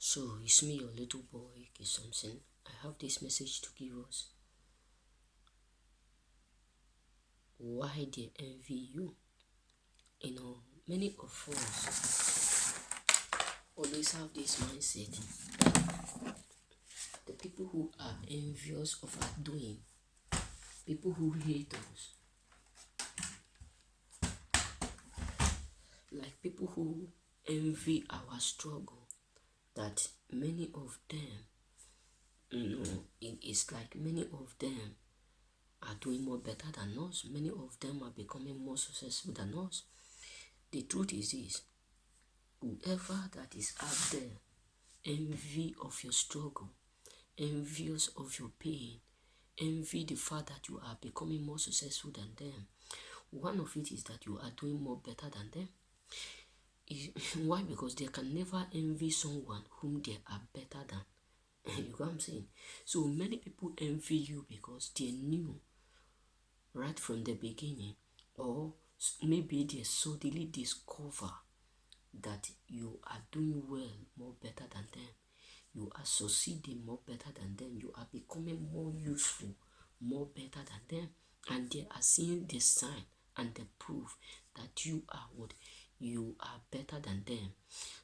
So it's me, your little boy, K Samson. I have this message to give us. Why they envy you? Many of us always have this mindset that the people who are envious of our doing, people who hate us, like people who envy our struggle, that many of them, it is like many of them are doing more better than us. Many of them are becoming more successful than us. The truth is this: whoever that is out there, envy of your struggle, envious of your pain, envy the fact that you are becoming more successful than them. One of it is that you are doing more better than them. Why? Because they can never envy someone whom they are better than. You know what I'm saying? So many people envy you because they knew right from the beginning, or maybe they suddenly discover that you are doing well, more better than them. You are succeeding more better than them. You are becoming more useful, more better than them. And they are seeing the sign and the proof that you are what? You are better than them.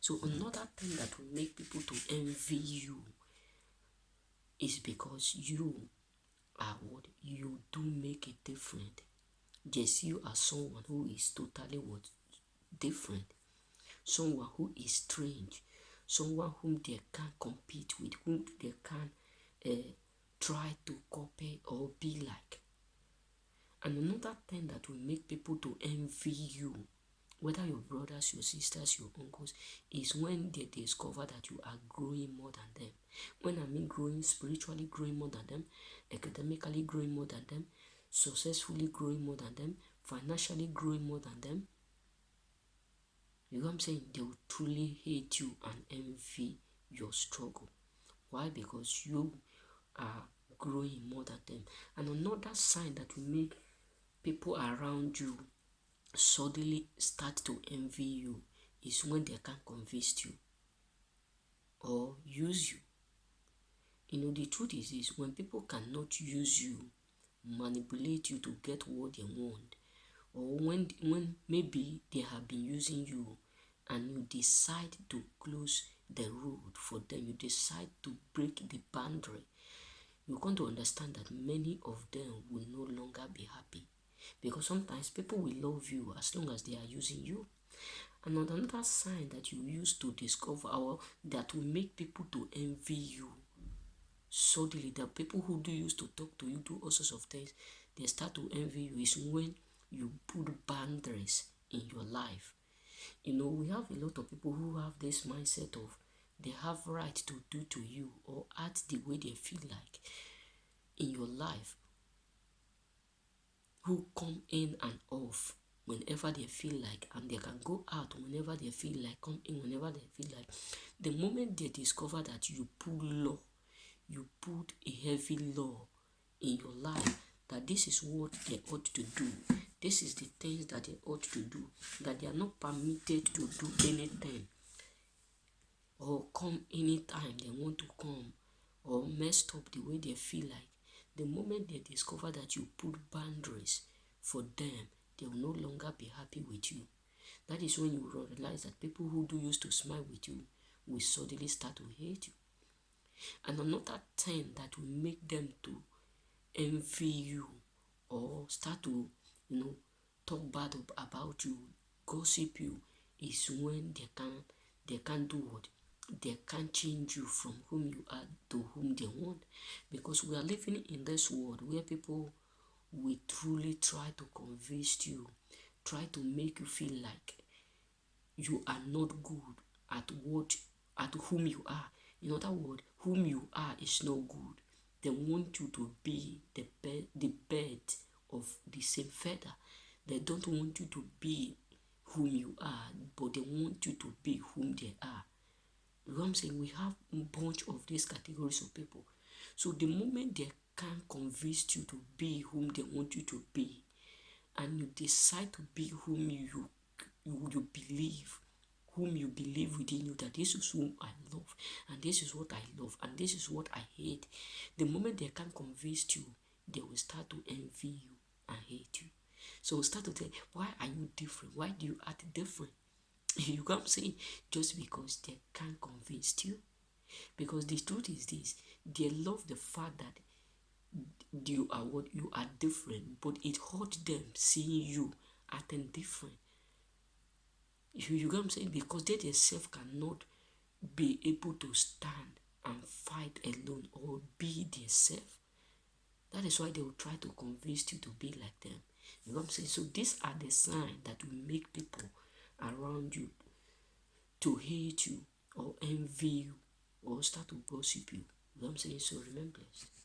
So another thing that will make people to envy you is because you are what? You do make it different. They see you as someone who is totally what? Different. Someone who is strange. Someone whom they can't compete with, whom they can't try to copy or be like. And another thing that will make people to envy you, whether your brothers, your sisters, your uncles, is when they discover that you are growing more than them. When I mean growing, spiritually growing more than them, academically growing more than them, successfully growing more than them, financially growing more than them. You know what I'm saying? They will truly hate you and envy your struggle. Why? Because you are growing more than them. And another sign that will make people around you suddenly start to envy you is when they can't convince you or use you. The truth is this: when people cannot use you, manipulate you to get what they want, or when maybe they have been using you and you decide to close the road for them, you decide to break the boundary, you're going to understand that many of them will no longer be happy. Because sometimes people will love you as long as they are using you. And another sign that you use to discover, or that will make people to envy you suddenly, the people who do used to talk to you, do all sorts of things, they start to envy you, is when you put boundaries in your life. We have a lot of people who have this mindset of they have right to do to you or act the way they feel like in your life, who come in and off whenever they feel like, and they can go out whenever they feel like, come in whenever they feel like. The moment they discover that you put law, you put a heavy law in your life, that this is what they ought to do, this is the things that they ought to do, that they are not permitted to do anything or come anytime they want to come, or messed up the way they feel like. The moment they discover that you put boundaries for them, they will no longer be happy with you. That is when you realize that people who do used to smile with you will suddenly start to hate you. And another thing that will make them to envy you or start to, talk bad about you, gossip you, is when they can't do what? They can't change you from whom you are to whom they want. Because we are living in this world where people will truly try to convince you, try to make you feel like you are not good at whom you are. In other words, whom you are is not good. They want you to be the bird of the same feather. They don't want you to be whom you are, but they want you to be whom they are. You know what I'm saying? We have a bunch of these categories of people. So the moment they can't convince you to be whom they want you to be, and you decide to be whom you believe, whom you believe within you, that this is whom I love, and this is what I love, and this is what I hate. The moment they can't convince you, they will start to envy you and hate you. So start to tell, why are you different? Why do you act different? You can't say just because they can't convince you. Because the truth is this, they love the fact that you are what you are different, but it hurt them seeing you acting different. You get what I'm saying? Because they themselves cannot be able to stand and fight alone or be themselves. That is why they will try to convince you to be like them. You know what I'm saying? So these are the signs that will make people around you to hate you or envy you or start to gossip you. You know what I'm saying? So remember blessed.